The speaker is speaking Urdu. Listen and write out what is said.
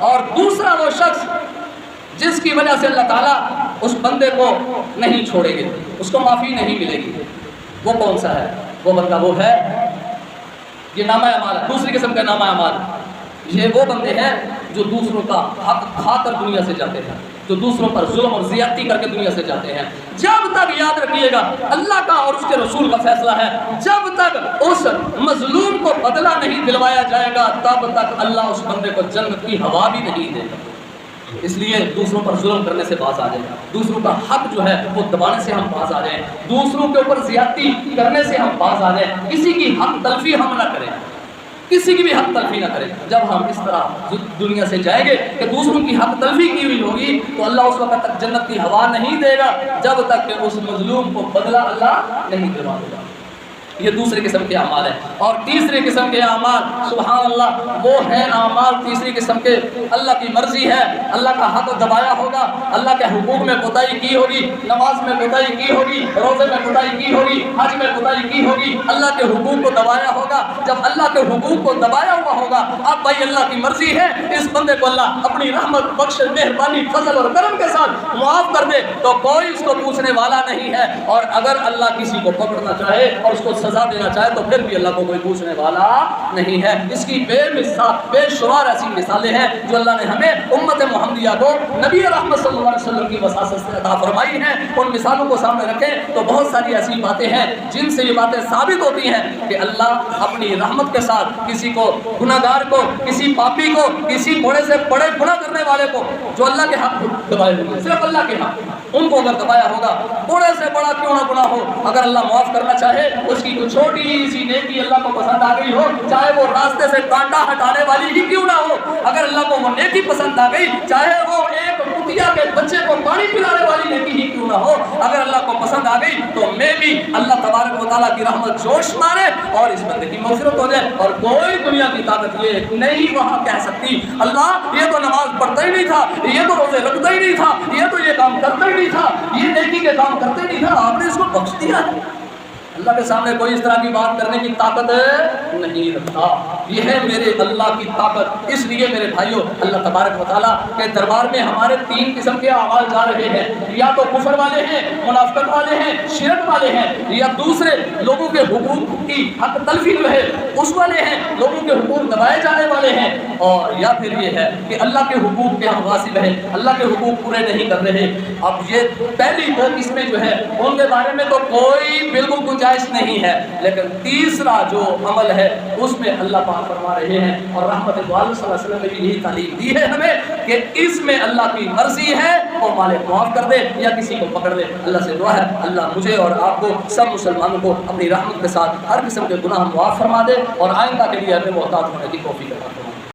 اور دوسرا وہ شخص جس کی وجہ سے اللہ تعالیٰ اس بندے کو نہیں چھوڑے گے، اس کو معافی نہیں ملے گی، وہ کون سا ہے؟ وہ بندہ وہ ہے، یہ نامہ اعمال ہے، دوسری قسم کا نامہ اعمال۔ یہ وہ بندے ہیں جو دوسروں کا حق کھا کر دنیا سے جاتے ہیں، جو دوسروں پر ظلم اور زیادتی کر کے دنیا سے جاتے ہیں۔ جب تک یاد رکھیے گا اللہ کا اور اس کے رسول کا فیصلہ ہے، جب تک اس مظلوم کو بدلہ نہیں دلوایا جائے گا تب تک اللہ اس بندے کو جنت کی ہوا بھی نہیں دے گا۔ اس لیے دوسروں پر ظلم کرنے سے باز آ جائیں، دوسروں کا حق جو ہے وہ دبانے سے ہم باز آ جائیں، دوسروں کے اوپر زیادتی کرنے سے ہم باز آ جائیں، کسی کی حق تلفی ہم نہ کریں، کسی کی بھی حق تلفی نہ کریں۔ جب ہم اس طرح دنیا سے جائیں گے کہ دوسروں کی حق تلفی کی ہوئی ہوگی تو اللہ اس وقت تک جنت کی ہوا نہیں دے گا جب تک کہ اس مظلوم کو بدلہ اللہ نہیں دلوا دے گا۔ یہ دوسرے قسم کے اعمال ہیں۔ اور تیسرے قسم کے اعمال سبحان اللہ وہ ہیں اعمال تیسری قسم کے، اللہ کی مرضی ہے، اللہ کا حق دبایا ہوگا، اللہ کے حقوق میں کوتاہی کی ہوگی، نماز میں کوتاہی کی ہوگی، روزے میں کوتاہی کی ہوگی، حج میں کوتاہی کی ہوگی، اللہ کے حقوق کو دبایا ہوگا۔ جب اللہ کے حقوق کو دبایا ہوا ہوگا اب بھائی اللہ کی مرضی ہے اس بندے کو اللہ اپنی رحمت بخش مہربانی فضل اور کرم کے ساتھ معاف کر دے تو کوئی اس کو پوچھنے والا نہیں ہے، اور اگر اللہ کسی کو پکڑنا چاہے اور اس کو سزا دینا چاہے تو پھر بھی اللہ کو کوئی پوچھنے والا نہیں ہے۔ اس کی بے شمار ایسی مثالیں ہیں جو اللہ نے ہمیں امت محمدیہ کو نبی رحمت صلی اللہ علیہ وسلم کی وساطت سے عطا فرمائی ہیں۔ ان مثالوں کو سامنے رکھیں تو بہت ساری ایسی باتیں ہیں جن سے یہ باتیں ثابت ہوتی ہیں کہ اللہ اپنی رحمت کے ساتھ کسی کو گناہگار کو، کسی پاپی کو، کسی بڑے سے بڑے گناہ کرنے والے کو جو اللہ کے حق دبائے ہوئے صرف اللہ کے حق ان کو اگر دبایا ہوگا، بڑے سے بڑا کیوں نہ گناہ ہو، اگر اللہ معاف کرنا چاہے اس کی کوئی چھوٹی سی نیکی اللہ کو پسند آ گئی ہو، چاہے وہ راستے سے کانٹا ہٹانے والی ہی کیوں نہ ہو، اگر اللہ کو وہ نیکی پسند آ گئی، چاہے وہ ایک کتیا کے بچے کو پانی پلانے والی نیکی ہی کیوں نہ ہو، اگر اللہ کو پسند آ گئی تو میں بھی اللہ تبارک و تعالیٰ کی رحمت جوش مارے اور اس بندے کی مغفرت ہو جائے، اور کوئی دنیا کی طاقت یہ نہیں وہاں کہہ سکتی اللہ یہ تو نماز پڑھتا ہی نہیں تھا، یہ تو روزے رکھتا ہی نہیں تھا، یہ تو یہ کام کرتا ہی نہیں تھا، یہ نیکی کے کام کرتے نہیں تھا، آپ نے اس کو بخش دیا۔ اللہ کے سامنے کوئی اس طرح کی بات کرنے کی طاقت نہیں رکھتا، یہ ہے میرے اللہ کی طاقت۔ اس لیے میرے بھائیوں اللہ تبارک و تعالیٰ کے دربار میں ہمارے تین قسم کے اعمال جا رہے ہیں، یا تو کفر والے ہیں، منافقت والے ہیں، شرک والے ہیں، یا دوسرے لوگوں کے حقوق کی حق تلفی جو ہے اس والے ہیں، لوگوں کے حقوق دبائے جانے والے ہیں، اور یا پھر یہ ہے کہ اللہ کے حقوق کے ہم غاصب ہیں، اللہ کے حقوق پورے نہیں کر رہے۔ اب یہ پہلی دو قسمیں جو ہے ان کے بارے میں تو کوئی بالکل گنجائش نہیں ہے، لیکن تیسرا جو عمل ہے اس میں اللہ پاک فرما رہے ہیں، اور رحمت دو عالم صلی اللہ علیہ وسلم نے بھی یہی تعلیم دی ہے ہمیں کہ اس میں اللہ کی مرضی ہے وہ مالک معاف کر دے یا کسی کو پکڑ دے۔ اللہ سے دعا ہے اللہ مجھے اور آپ کو سب مسلمانوں کو اپنی رحمت کے ساتھ ہر قسم کے گناہ معاف فرما دے اور آئندہ کے لیے ہمیں محتاط ہونے کی توفیق عطا فرمائے۔